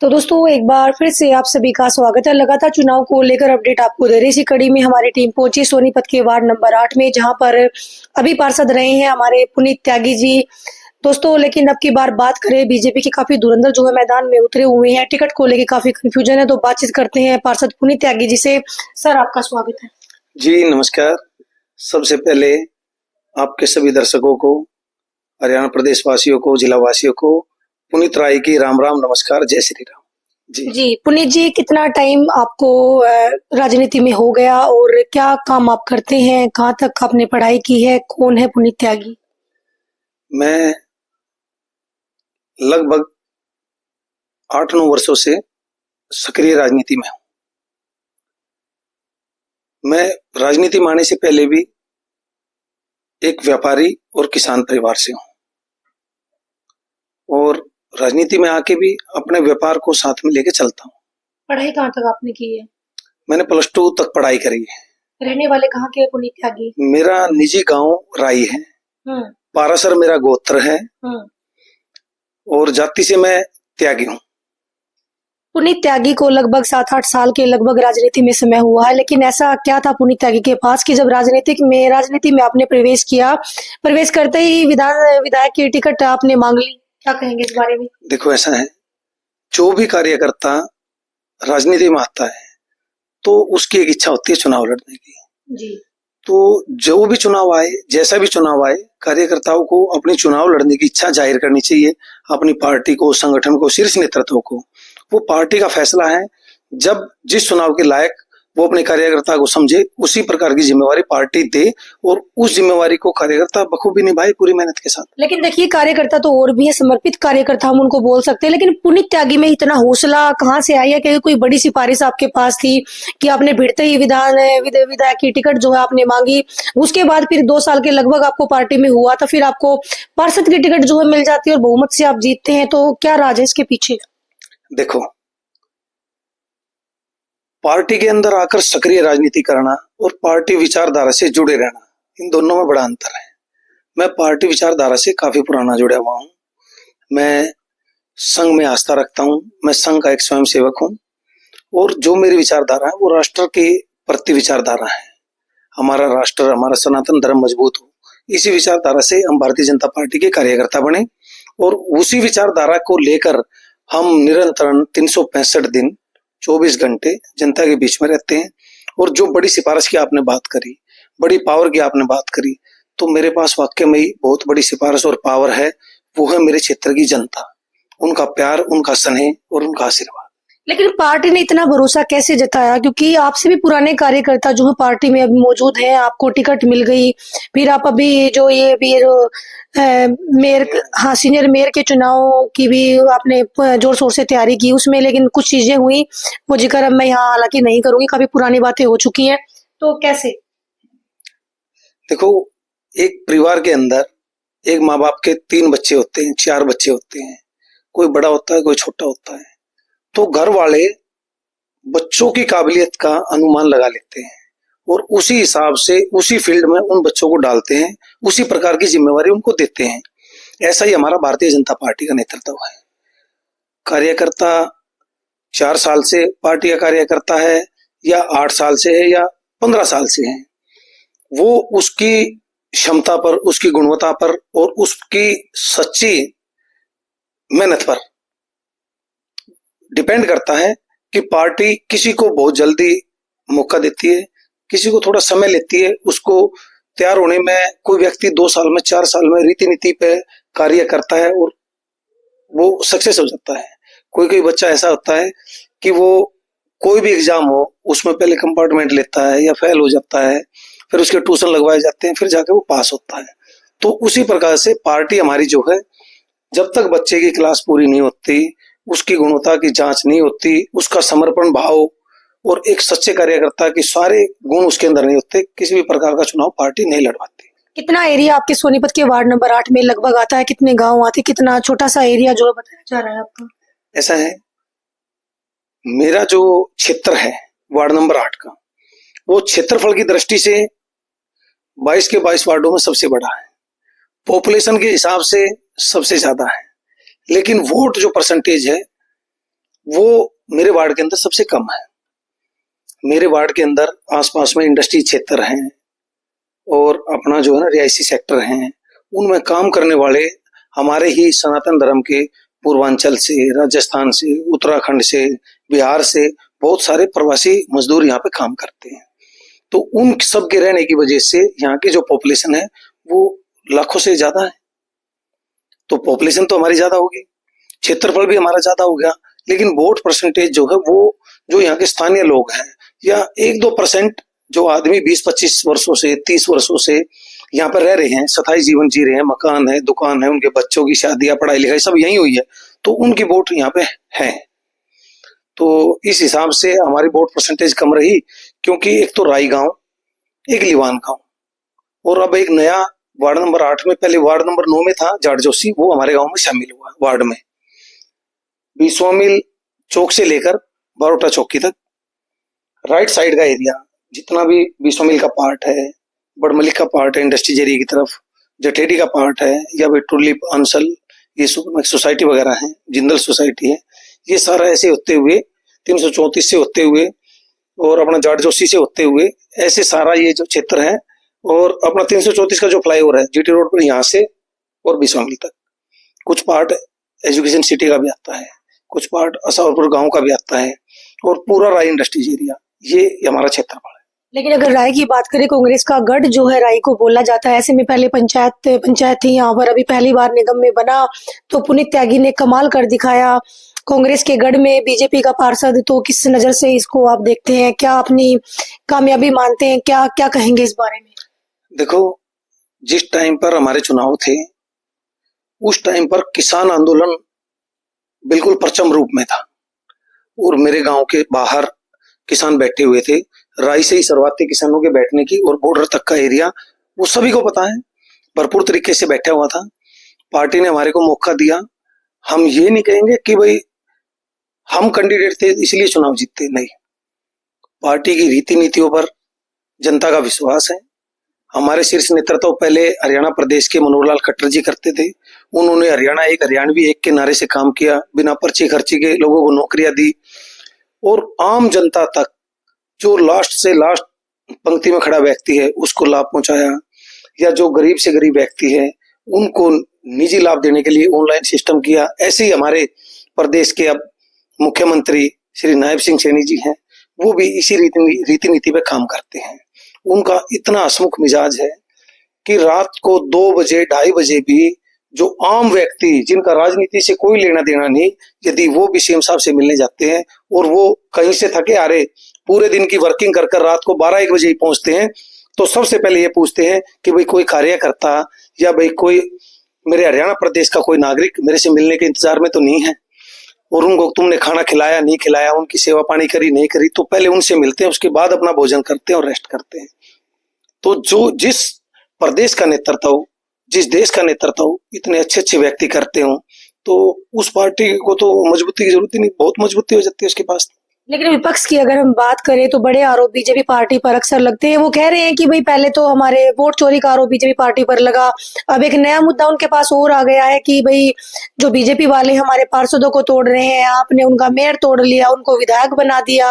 तो दोस्तों एक बार फिर से आप सभी का स्वागत है। लगातार चुनाव को लेकर अपडेट आपको दे रही। इसी कड़ी में हमारी टीम पहुंची सोनीपत के वार्ड नंबर 8 में, जहां पर अभी पार्षद रहे हैं हमारे पुनीत त्यागी जी। दोस्तों लेकिन अब की बार बात करें, बीजेपी के काफी धुरंधर जो है मैदान में उतरे हुए हैं। टिकट को लेकर काफी कंफ्यूजन है, तो बातचीत करते हैं पार्षद पुनीत त्यागी जी से। सर आपका स्वागत है। जी नमस्कार। सबसे पहले आपके सभी दर्शकों को, हरियाणा प्रदेश वासियों को, जिला वासियों को पुनीत राय की राम राम नमस्कार, जय श्री राम। जी पुनीत जी, कितना टाइम आपको राजनीति में हो गया और क्या काम आप करते हैं, कहाँ तक आपने पढ़ाई की है, कौन है पुनीत त्यागी? मैं लगभग 8-9 वर्षों से सक्रिय राजनीति में हूँ। मैं राजनीति में आने से पहले भी एक व्यापारी और किसान परिवार से हूँ, और राजनीति में आके भी अपने व्यापार को साथ में लेके चलता हूँ। पढ़ाई कहाँ तक आपने की है? मैंने +2 तक पढ़ाई करी है। रहने वाले कहाँ के पुनीत त्यागी? मेरा निजी गांव राई है, पारासर मेरा गोत्र है, और जाति से मैं त्यागी हूँ। पुनीत त्यागी को लगभग 7-8 साल के लगभग राजनीति में समय हुआ है, लेकिन ऐसा क्या था पुनीत त्यागी के पास कि जब राजनीति में आपने प्रवेश किया, प्रवेश करते ही विधायक की टिकट आपने मांग ली? क्या कहेंगे इस बारे में? देखो ऐसा है, जो भी कार्यकर्ता राजनीति में आता है तो उसकी एक इच्छा होती है चुनाव लड़ने की। जी। तो जो भी चुनाव आए, जैसा भी चुनाव आए, कार्यकर्ताओं को अपनी चुनाव लड़ने की इच्छा जाहिर करनी चाहिए, अपनी पार्टी को, संगठन को, शीर्ष नेतृत्व को। वो पार्टी का फैसला है। जब जिस चुनाव के लायक वो अपने कार्यकर्ता को समझे, उसी प्रकार की जिम्मेवारी पार्टी दे, और उस जिम्मेवारी को कार्यकर्ता बखूबी निभाए पूरी मेहनत के साथ। लेकिन देखिए, कार्यकर्ता तो और भी है, समर्पित कार्यकर्ता हम उनको बोल सकते हैं, लेकिन पुनीत त्यागी में इतना हौसला कहाँ से आई है? कि कोई बड़ी सिफारिश आपके पास थी कि आपने भिड़ते ही विधायक की टिकट जो है आपने मांगी, उसके बाद फिर 2 साल के लगभग आपको पार्टी में हुआ था, फिर आपको पार्षद की टिकट जो है मिल जाती है और बहुमत से आप जीतते हैं, तो क्या राज है इसके पीछे? देखो, पार्टी के अंदर आकर सक्रिय राजनीति करना और पार्टी विचारधारा से जुड़े रहना, इन दोनों में बड़ा अंतर है। मैं पार्टी विचारधारा से काफी पुराना जुड़ा हुआ हूँ। मैं संघ में आस्था रखता हूँ, मैं संघ का एक स्वयंसेवक हूँ, और जो मेरी विचारधारा है वो राष्ट्र के प्रति विचारधारा है। हमारा राष्ट्र, हमारा सनातन धर्म मजबूत हो, इसी विचारधारा से हम भारतीय जनता पार्टी के कार्यकर्ता बने, और उसी विचारधारा को लेकर हम निरंतर 365 दिन 24 घंटे जनता के बीच में रहते हैं। और जो बड़ी सिफारिश की आपने बात करी, बड़ी पावर की आपने बात करी, तो मेरे पास वाकई में ही बहुत बड़ी सिफारिश और पावर है। वो है मेरे क्षेत्र की जनता, उनका प्यार, उनका स्नेह और उनका आशीर्वाद। लेकिन पार्टी ने इतना भरोसा कैसे जताया? क्योंकि आपसे भी पुराने कार्यकर्ता जो है पार्टी में अभी मौजूद हैं, आपको टिकट मिल गई, फिर आप अभी जो ये भी मेयर, हाँ सीनियर मेयर के चुनाव की भी आपने जोर शोर से तैयारी की उसमें, लेकिन कुछ चीजें हुई, वो जिक्र अब मैं यहाँ हालांकि नहीं करूंगी, काफी पुरानी बातें हो चुकी हैं, तो कैसे? देखो, एक परिवार के अंदर एक माँ बाप के 3 बच्चे होते हैं, 4 बच्चे होते हैं, कोई बड़ा होता है, कोई छोटा होता है, तो घर वाले बच्चों की काबिलियत का अनुमान लगा लेते हैं और उसी हिसाब से उसी फील्ड में उन बच्चों को डालते हैं, उसी प्रकार की जिम्मेवारी उनको देते हैं। ऐसा ही हमारा भारतीय जनता पार्टी का नेतृत्व है। कार्यकर्ता 4 साल से पार्टी का कार्यकर्ता है, या 8 साल से है, या 15 साल से है, वो उसकी क्षमता पर, उसकी गुणवत्ता पर और उसकी सच्ची मेहनत पर डिपेंड करता है कि पार्टी किसी को बहुत जल्दी मौका देती है, किसी को थोड़ा समय लेती है। उसको तैयार होने में कोई व्यक्ति 2 साल में, 4 साल में रीति नीति पे कार्य करता है और वो सक्सेस हो जाता है। कोई बच्चा ऐसा होता है कि वो कोई भी एग्जाम हो उसमें पहले कंपार्टमेंट लेता है या फेल हो जाता है, फिर उसके ट्यूशन लगवाए जाते हैं, फिर जाके वो पास होता है। तो उसी प्रकार से पार्टी हमारी जो है, जब तक बच्चे की क्लास पूरी नहीं होती, उसकी गुणवत्ता की जांच नहीं होती, उसका समर्पण भाव और एक सच्चे कार्यकर्ता के सारे गुण उसके अंदर नहीं होते, किसी भी प्रकार का चुनाव पार्टी नहीं लड़वाती। कितना एरिया आपके सोनीपत के वार्ड नंबर 8 में लगभग आता है? कितने गांव आते? कितना छोटा सा एरिया जो बताया जा रहा है आपका? ऐसा है, मेरा जो क्षेत्र है वार्ड नंबर 8 का, वो क्षेत्रफल की दृष्टि से 22 के 22 वार्डों में सबसे बड़ा है, पॉपुलेशन के हिसाब से सबसे ज्यादा है, लेकिन वोट जो परसेंटेज है वो मेरे वार्ड के अंदर सबसे कम है। मेरे वार्ड के अंदर आसपास में इंडस्ट्री क्षेत्र हैं और अपना जो है ना रिहायशी सेक्टर हैं, उनमें काम करने वाले हमारे ही सनातन धर्म के पूर्वांचल से, राजस्थान से, उत्तराखंड से, बिहार से बहुत सारे प्रवासी मजदूर यहाँ पे काम करते हैं। तो उन सब के रहने की वजह से यहाँ की जो पॉपुलेशन है वो लाखों से ज्यादा है। तो पॉपुलेशन तो हमारी ज्यादा होगी, क्षेत्रफल भी हमारा ज्यादा हो गया, लेकिन वोट परसेंटेज जो है वो जो यहाँ के स्थानीय लोग हैं या 1-2% जो आदमी 20-25 वर्षों से 30 वर्षों से यहाँ पर रह रहे हैं, स्थायी जीवन जी रहे हैं, मकान है, दुकान है, उनके बच्चों की शादियां, पढ़ाई लिखाई सब यहीं हुई है, तो उनकी वोट यहाँ पे है। तो इस हिसाब से हमारी वोट परसेंटेज कम रही, क्योंकि एक तो राई गांव, एक लीवान गांव, और अब एक नया वार्ड नंबर 8 में, पहले वार्ड नंबर 9 में था जाट जोशी, वो हमारे गांव में शामिल हुआ वार्ड में। 20वां मील चौक से लेकर बारोटा चौकी तक राइट साइड का एरिया जितना भी 20वां मील का पार्ट है, बड़मलिक का पार्ट है इंडस्ट्रीज एरिया की तरफ, जटेडी का पार्ट है, या फिर टुलिप, अंसल, ये सोसाइटी वगैरह है, जिंदल सोसाइटी है, ये सारा ऐसे होते हुए 334 से होते हुए और अपना जाट जोशी से होते हुए ऐसे सारा ये जो क्षेत्र है, और अपना 334 का जो फ्लाईओवर है जीटी रोड पर यहाँ से और 20वां मील तक, कुछ पार्ट एजुकेशन सिटी का भी आता है, कुछ पार्ट असावरपुर गांव का भी आता है, और पूरा राय इंडस्ट्रीज एरिया ये हमारा क्षेत्रफल है। लेकिन अगर राय की बात करें, कांग्रेस का गढ़ जो है राय को बोला जाता है। ऐसे में पहले पंचायत थी यहाँ पर, अभी पहली बार निगम में बना तो पुनीत त्यागी ने कमाल कर दिखाया। कांग्रेस के गढ़ में बीजेपी का पार्षद, तो किस नजर से इसको आप देखते हैं? क्या अपनी कामयाबी मानते हैं? क्या क्या कहेंगे इस बारे में? देखो, जिस टाइम पर हमारे चुनाव थे उस टाइम पर किसान आंदोलन बिल्कुल प्रचंड रूप में था, और मेरे गांव के बाहर किसान बैठे हुए थे। राई से ही शुरुआत थी किसानों के बैठने की, और बॉर्डर तक का एरिया वो सभी को पता है, भरपूर तरीके से बैठा हुआ था। पार्टी ने हमारे को मौका दिया। हम ये नहीं कहेंगे कि भाई हम कैंडिडेट थे इसलिए चुनाव जीतते, नहीं। पार्टी की रीति नीतियों पर जनता का विश्वास है। हमारे शीर्ष नेतृत्व पहले हरियाणा प्रदेश के मनोहर लाल खट्टर जी करते थे। उन्होंने हरियाणवी एक के नारे से काम किया, बिना पर्ची खर्ची के लोगों को नौकरियां दी, और आम जनता तक जो लास्ट से लास्ट पंक्ति में खड़ा व्यक्ति है उसको लाभ पहुंचाया, या जो गरीब से गरीब व्यक्ति है उनको निजी लाभ देने के लिए ऑनलाइन सिस्टम किया। ऐसे ही हमारे प्रदेश के अब मुख्यमंत्री श्री नायब सिंह सैनी जी हैं, वो भी इसी रीति नीति पे काम करते हैं। उनका इतना हसमुख मिजाज है कि रात को 2 बजे 2:30 बजे भी जो आम व्यक्ति जिनका राजनीति से कोई लेना देना नहीं, यदि वो भी सीएम साहब से मिलने जाते हैं और वो कहीं से थके आ रहे पूरे दिन की वर्किंग कर रात को 12-1 बजे ही पहुंचते हैं, तो सबसे पहले ये पूछते हैं कि भाई कोई कार्यकर्ता या भाई कोई मेरे हरियाणा प्रदेश का कोई नागरिक मेरे से मिलने के इंतजार में तो नहीं है, और उनको तुमने खाना खिलाया नहीं खिलाया, उनकी सेवा पानी करी नहीं करी, तो पहले उनसे मिलते हैं, उसके बाद अपना भोजन करते हैं और रेस्ट करते हैं। तो जो जिस प्रदेश का नेतृत्व, जिस देश का नेतृत्व इतने अच्छे अच्छे व्यक्ति करते हो, तो उस पार्टी को तो मजबूती की जरूरत ही नहीं, बहुत मजबूती हो जाती है उसके पास। लेकिन विपक्ष की अगर हम बात करें तो बड़े आरोप बीजेपी पार्टी पर अक्सर लगते हैं। वो कह रहे हैं कि भाई पहले तो हमारे वोट चोरी का आरोप बीजेपी पार्टी पर लगा, अब एक नया मुद्दा उनके पास और आ गया है कि भाई जो बीजेपी वाले हमारे पार्षदों को तोड़ रहे हैं, आपने उनका मेयर तोड़ लिया, उनको विधायक बना दिया,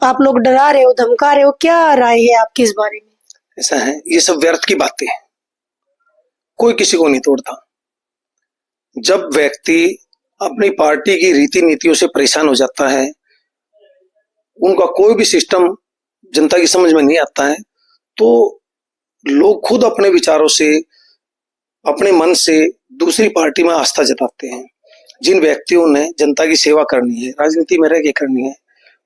आप लोग डरा रहे हो, धमका रहे हो। क्या राय है आपकी इस बारे में? ऐसा है, ये सब व्यर्थ की बातें हैं, कोई किसी को नहीं तोड़ता। जब व्यक्ति अपनी पार्टी की रीति नीतियों से परेशान हो जाता है, उनका कोई भी सिस्टम जनता की समझ में नहीं आता है, तो लोग खुद अपने विचारों से, अपने मन से दूसरी पार्टी में आस्था जताते हैं। जिन व्यक्तियों ने जनता की सेवा करनी है, राजनीति में रह के करनी है,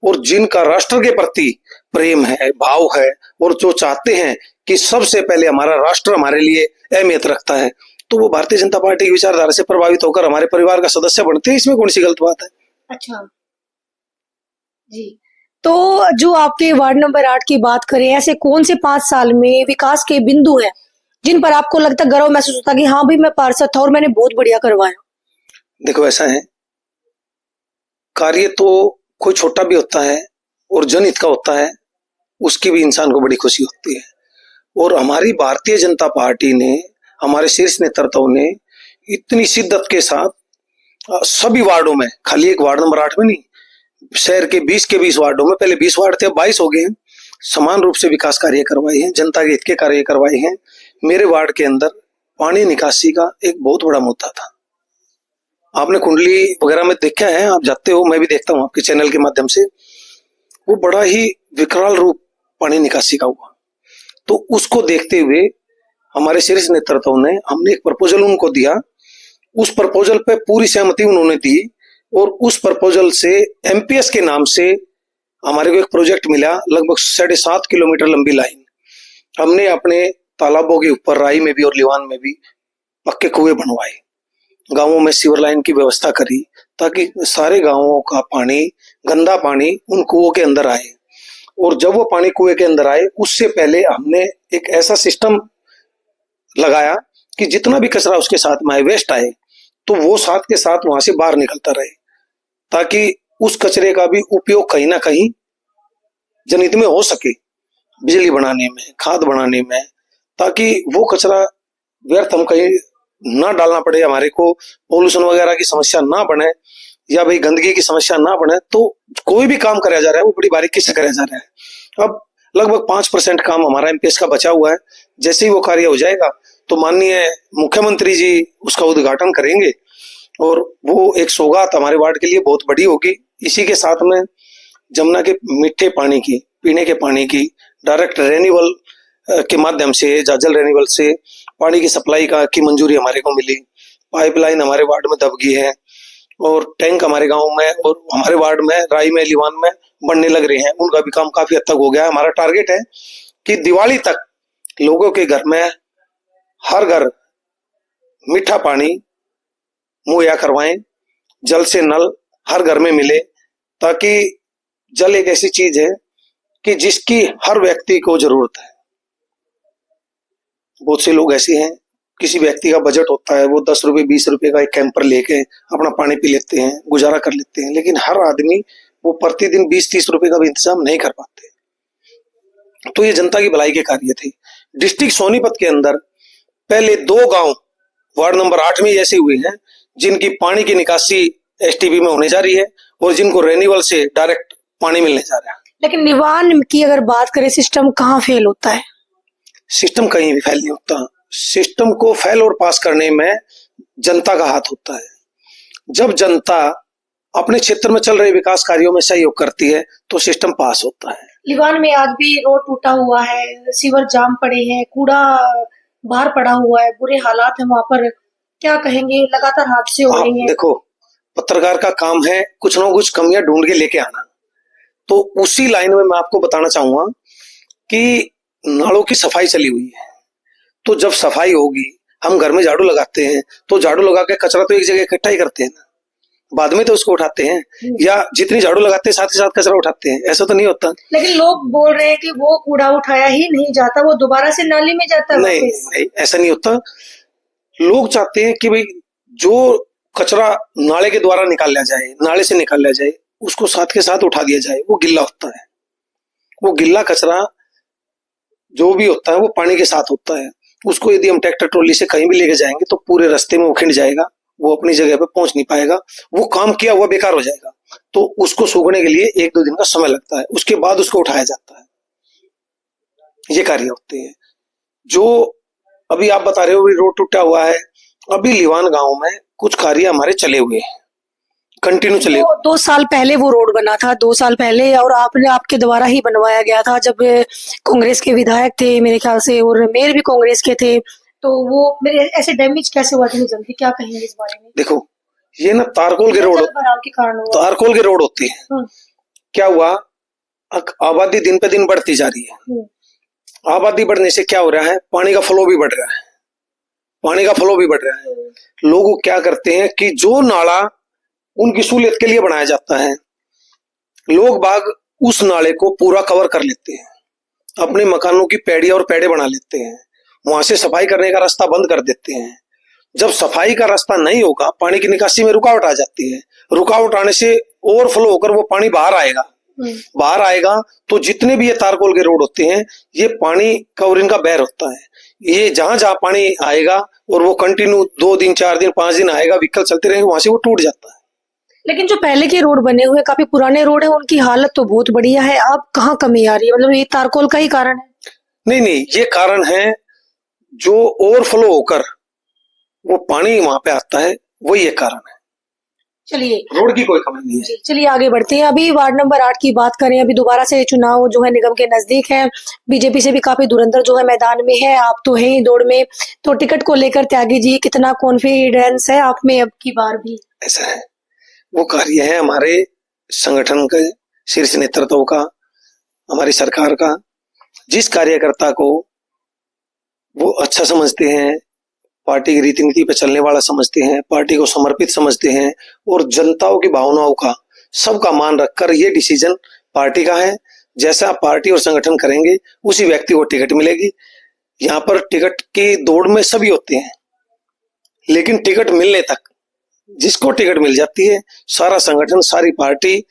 और जिनका राष्ट्र के प्रति प्रेम है, भाव है, और जो चाहते हैं कि सबसे पहले हमारा राष्ट्र हमारे लिए अहमियत रखता है, तो वो भारतीय जनता पार्टी की विचारधारा से प्रभावित होकर हमारे परिवार का सदस्य बनते हैं। इसमें कौन सी गलत बात है? अच्छा जी। तो जो आपके वार्ड नंबर 8 की बात करें, ऐसे कौन से 5 साल में विकास के बिंदु हैं जिन पर आपको लगता गर्व महसूस होता कि हाँ भाई मैं पार्षद था और मैंने बहुत बढ़िया करवाया? देखो, ऐसा है, कार्य तो कोई छोटा भी होता है और जनहित का होता है, उसकी भी इंसान को बड़ी खुशी होती है। और हमारी भारतीय जनता पार्टी ने, हमारे शीर्ष नेतृत्व ने इतनी शिद्दत के साथ सभी वार्डों में, खाली एक वार्ड नंबर 8 में नहीं, शहर के 20 वार्डों में, पहले 20 वार्ड थे, अब 22 हो गए हैं, समान रूप से विकास कार्य करवाए हैं, जनता के हित के कार्य करवाए हैं। मेरे वार्ड के अंदर पानी निकासी का एक बहुत बड़ा मुद्दा था। आपने कुंडली वगैरह में देखा है, आप जाते हो, मैं भी देखता हूं आपके चैनल के माध्यम से, वो बड़ा ही विकराल रूप पानी निकासी का हुआ। तो उसको देखते हुए हमारे शीर्ष नेतृत्व ने, हमने एक प्रपोजल उनको दिया, उस प्रपोजल पे पूरी सहमति उन्होंने दी और उस प्रपोजल से एमपीएस के नाम से हमारे को एक प्रोजेक्ट मिला, लगभग 7.5 किलोमीटर लंबी लाइन। हमने अपने तालाबों के ऊपर राई में भी और लिवान में भी पक्के कुएं बनवाए, गांवों में सीवर लाइन की व्यवस्था करी ताकि सारे गांवों का पानी, गंदा पानी उन कुओं के अंदर आए। और जब वो पानी कुएं के अंदर आए, उससे पहले हमने एक ऐसा सिस्टम लगाया कि जितना भी कचरा उसके साथ में आए, वेस्ट आए, तो वो साथ के साथ वहां से बाहर निकलता रहे, ताकि उस कचरे का भी उपयोग कहीं ना कहीं जनहित में हो सके, बिजली बनाने में, खाद बनाने में, ताकि वो कचरा व्यर्थ हम कहीं ना डालना पड़े, हमारे को पोल्यूशन वगैरह की समस्या ना बने या भाई गंदगी की समस्या ना बने। तो कोई भी काम कराया जा रहा है वो बड़ी बारीकी से कराया जा रहा है। अब लगभग 5% काम हमारा एमपीएस का बचा हुआ है। जैसे ही वो कार्य हो जाएगा तो माननीय मुख्यमंत्री जी उसका उद्घाटन करेंगे और वो एक सौगात हमारे वार्ड के लिए बहुत बड़ी होगी। इसी के साथ में जमुना के मीठे पानी की, पीने के पानी की डायरेक्ट रेन्यूअल के माध्यम से, जाजल रेन्यूअल से पानी की सप्लाई की मंजूरी हमारे को मिली। पाइपलाइन हमारे वार्ड में दब गई है और टैंक हमारे गांव में और हमारे वार्ड में राई में, लिवान में बनने लग रहे हैं, उनका भी काम काफी हद तक हो गया है। हमारा टारगेट है कि दिवाली तक लोगों के घर में हर घर मीठा पानी मुहैया करवाएं, जल से नल हर घर में मिले, ताकि जल एक ऐसी चीज है कि जिसकी हर व्यक्ति को जरूरत है। बहुत से लोग ऐसे हैं, किसी व्यक्ति का बजट होता है, वो 10 रुपए 20 रुपए का एक कैंपर लेके अपना पानी पी लेते हैं, गुजारा कर लेते हैं, लेकिन हर आदमी वो प्रतिदिन 20-30 रुपए का भी इंतजाम नहीं कर पाते। तो ये जनता की भलाई के कार्य थे। डिस्ट्रिक्ट सोनीपत के अंदर पहले 2 गांव वार्ड नंबर 8 में ऐसे हुए हैं जिनकी पानी की निकासी एसटीपी में होने जा रही है और जिनको रेन्यूअल से डायरेक्ट पानी मिलने जा रहा है। लेकिन निवान की अगर बात करें, सिस्टम कहाँ फेल होता है? सिस्टम कहीं भी फेल नहीं होता। सिस्टम को फेल और पास करने में जनता का हाथ होता है। जब जनता अपने क्षेत्र में चल रहे विकास कार्यों में सहयोग करती है तो सिस्टम पास होता है। लिवान में आज भी रोड टूटा हुआ है, सीवर जाम पड़े हैं, कूड़ा बाहर पड़ा हुआ है, बुरे हालात है वहां पर। क्या कहेंगे, लगातार हादसे हो रहे हैं। देखो, पत्रकार का काम है कुछ ना कुछ कमियां ढूंढ के लेके आना। तो उसी लाइन में मैं आपको बताना चाहूंगा कि नालों की सफाई चली हुई है। तो जब सफाई होगी, हम घर में झाड़ू लगाते हैं तो झाड़ू लगा के कचरा तो एक जगह इकट्ठा ही करते हैं ना, बाद में तो उसको उठाते हैं, या जितनी झाड़ू लगाते हैं साथ ही साथ कचरा उठाते हैं, ऐसा तो नहीं होता। लेकिन लोग बोल रहे हैं कि वो कूड़ा उठाया ही नहीं जाता, वो दोबारा से नाली में जाता है। नहीं, ऐसा नहीं होता। लोग चाहते हैं कि भाई जो कचरा नाले के द्वारा निकाल लिया जाए, नाले से निकाल लिया जाए, उसको साथ के साथ उठा दिया जाए, वो गिल्ला होता है। वो गिल्ला कचरा जो भी होता है वो पानी के साथ होता है। उसको यदि हम ट्रैक्टर ट्रॉली से कहीं भी लेके जाएंगे तो पूरे रास्ते में वो खिंड जाएगा, वो अपनी जगह पे पहुंच नहीं पाएगा, वो काम किया हुआ बेकार हो जाएगा। तो उसको सूखने के लिए 1-2 दिन का समय लगता है, उसके बाद उसको उठाया जाता है। ये कार्य होते हैं। जो अभी आप बता रहे हो रोड टूटा हुआ है, अभी लिवान गांव में कुछ कार्य हमारे चले हुए हैं, कंटिन्यू चले। 2 साल पहले वो रोड बना था, 2 साल पहले, और आपके द्वारा ही बनवाया गया था जब कांग्रेस के विधायक थे मेरे ख्याल से, और मेयर भी कांग्रेस के थे। तो वो मेरे ऐसे डैमेज कैसे हुआ इतनी जल्दी, क्या कहेंगे इस बारे में? देखो, ये ना तारकोल के रोड, के कारण तारकोल के रोड होती है। क्या हुआ, आबादी दिन पे दिन बढ़ती जा रही है। आबादी बढ़ने से क्या हो रहा है, पानी का फ्लो भी बढ़ रहा है, पानी का फ्लो भी बढ़ रहा है। लोग क्या करते हैं कि जो नाला उनकी सहूलियत के लिए बनाया जाता है, लोग बाग उस नाले को पूरा कवर कर लेते हैं, अपने मकानों की पैड़ियां और पैड़े बना लेते हैं, वहां से सफाई करने का रास्ता बंद कर देते हैं। जब सफाई का रास्ता नहीं होगा, पानी की निकासी में रुकावट आ जाती है। रुकावट आने से ओवरफ्लो होकर वो पानी बाहर आएगा। बाहर आएगा तो जितने भी ये तारकोल के रोड होते हैं, ये पानी कवरिंग का बहर होता है। ये जहां जहां पानी आएगा और वो कंटिन्यू 2 दिन 4 दिन 5 दिन आएगा, व्हीकल चलते रहेंगे, वहां से वो टूट जाता है। लेकिन जो पहले के रोड बने हुए काफी पुराने रोड है उनकी हालत तो बहुत बढ़िया है, अब कहाँ कमी आ रही है? मतलब ये तारकोल का ही कारण है? नहीं नहीं, ये कारण है जो ओवरफ्लो होकर वो पानी वहां पे आता है, वो ये कारण है। चलिए, रोड की कोई कमी नहीं है। चलिए आगे बढ़ते हैं। अभी वार्ड नंबर 8 की बात करें, अभी दोबारा से चुनाव जो है निगम के नजदीक है, बीजेपी से भी काफी धुरंधर जो है मैदान में है, आप तो हैं ही दौड़ में, तो टिकट को लेकर त्यागी जी कितना कॉन्फिडेंस है आप में अब की बार भी? ऐसा है, वो कार्य है हमारे संगठन के शीर्ष नेतृत्व का, हमारी सरकार का। जिस कार्यकर्ता को वो अच्छा समझते हैं, पार्टी की रीति नीति पे चलने वाला समझते हैं, पार्टी को समर्पित समझते हैं और जनताओं की भावनाओं का सबका मान रखकर ये डिसीजन पार्टी का है। जैसा पार्टी और संगठन करेंगे उसी व्यक्ति को टिकट मिलेगी। यहाँ पर टिकट की दौड़ में सभी होते हैं, लेकिन टिकट मिलने तक जिसको टिकट मिल जाती है, सारा संगठन, सारी पार्टी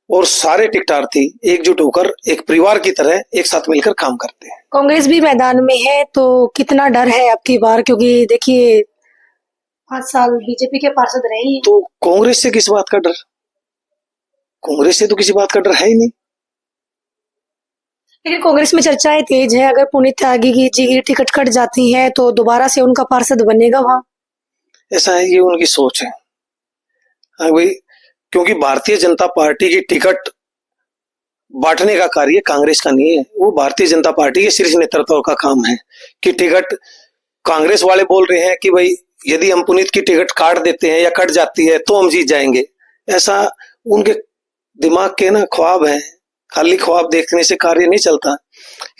और सारे टिकटार्थी एकजुट होकर एक परिवार की तरह एक साथ मिलकर काम करते हैं। कांग्रेस भी मैदान में है, तो कितना डर है अब की बार? क्योंकि देखिए 5 साल बीजेपी के पार्षद रहे हैं। तो कांग्रेस से किस बात का डर? कांग्रेस से तो किसी बात का डर है ही नहीं। लेकिन कांग्रेस में चर्चाएं तेज है, अगर पुनीत त्यागी जी की टिकट कट जाती है तो दोबारा से उनका पार्षद बनेगा वहां? ऐसा है, ये उनकी सोच है। हाँ भाई, क्योंकि भारतीय जनता पार्टी की टिकट बांटने का कार्य कांग्रेस का नहीं है, वो भारतीय जनता पार्टी के शीर्ष नेतृत्व का काम है कि टिकट कांग्रेस वाले बोल रहे हैं कि भाई यदि हम पुनीत की टिकट काट देते हैं या कट जाती है तो हम जीत जाएंगे। ऐसा उनके दिमाग के ना ख्वाब है, खाली ख्वाब देखने से कार्य नहीं चलता।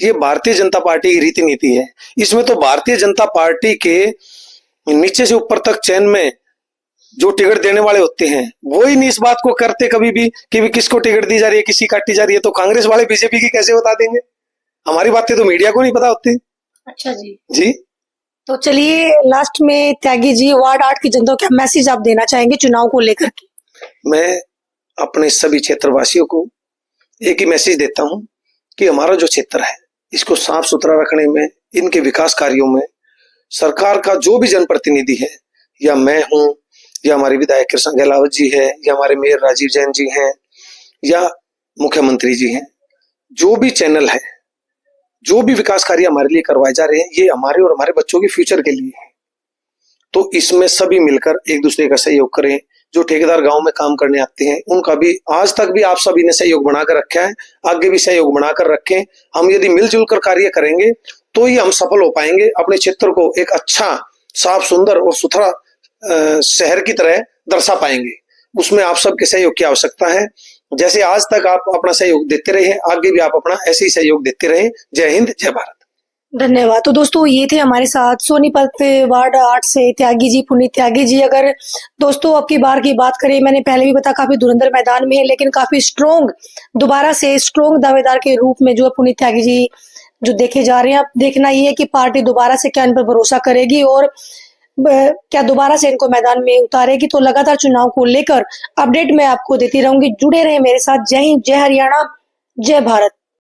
ये भारतीय जनता पार्टी की रीति नीति है। इसमें तो भारतीय जनता पार्टी के नीचे से ऊपर तक चैन में जो टिकट देने वाले होते हैं वो ही नहीं इस बात को करते कभी भी कि किसको टिकट दी जा रही है, किसी काटी जा रही है। तो कांग्रेस वाले बीजेपी की कैसे बता देंगे? हमारी बातें तो मीडिया को नहीं पता होती। अच्छा जी। जी, तो चलिए लास्ट में त्यागी जी वार्ड 8 की जनता को क्या मैसेज आप देना चाहेंगे चुनाव को लेकर के? मैं अपने सभी क्षेत्रवासियों को एक ही मैसेज देता हूं कि हमारा जो क्षेत्र है इसको साफ सुथरा रखने में, इनके विकास कार्यों में सरकार का जो भी जनप्रतिनिधि है, या मैं हूं, या हमारे विधायक कृष्ण गहलावत जी है, या हमारे मेयर राजीव जैन जी हैं, या मुख्यमंत्री जी हैं, जो भी चैनल है, जो भी विकास कार्य हमारे लिए करवाए जा रहे हैं, ये हमारे और हमारे बच्चों के फ्यूचर के लिए है। तो इसमें सभी मिलकर एक दूसरे का सहयोग करें। जो ठेकेदार गांव में काम करने आते हैं उनका भी आज तक भी आप सभी ने सहयोग बनाकर रखा है, आगे भी सहयोग बनाकर रखें। हम यदि मिलजुल कर कार्य करेंगे तो ही हम सफल हो पाएंगे, अपने क्षेत्र को एक अच्छा, साफ, सुंदर और सुथरा शहर की तरह दर्शा पाएंगे। उसमें आप सबके सहयोग की आवश्यकता है। जैसे आज तक आप अपना सहयोग देते रहे, आगे भी आप अपना ऐसे ही सहयोग देते रहे। जय हिंद, जय भारत। धन्यवाद। तो दोस्तों ये थे हमारे साथ सोनीपत वार्ड 8 से त्यागी जी, पुनीत त्यागी जी। अगर दोस्तों अब की बार की बात करें, मैंने पहले भी बताया काफी धुरंधर मैदान में है, लेकिन काफी स्ट्रोंग, दोबारा से स्ट्रोंग दावेदार के रूप में जो है पुनीत त्यागी जी जो देखे जा रहे हैं। अब देखना ये है कि पार्टी दोबारा से क्या इन पर भरोसा करेगी और क्या दोबारा से इनको मैदान में उतारेगी। तो लगातार चुनाव को लेकर अपडेट मैं आपको देती रहूंगी, जुड़े रहे मेरे साथ। जय हिंद, जय हरियाणा, जय भारत।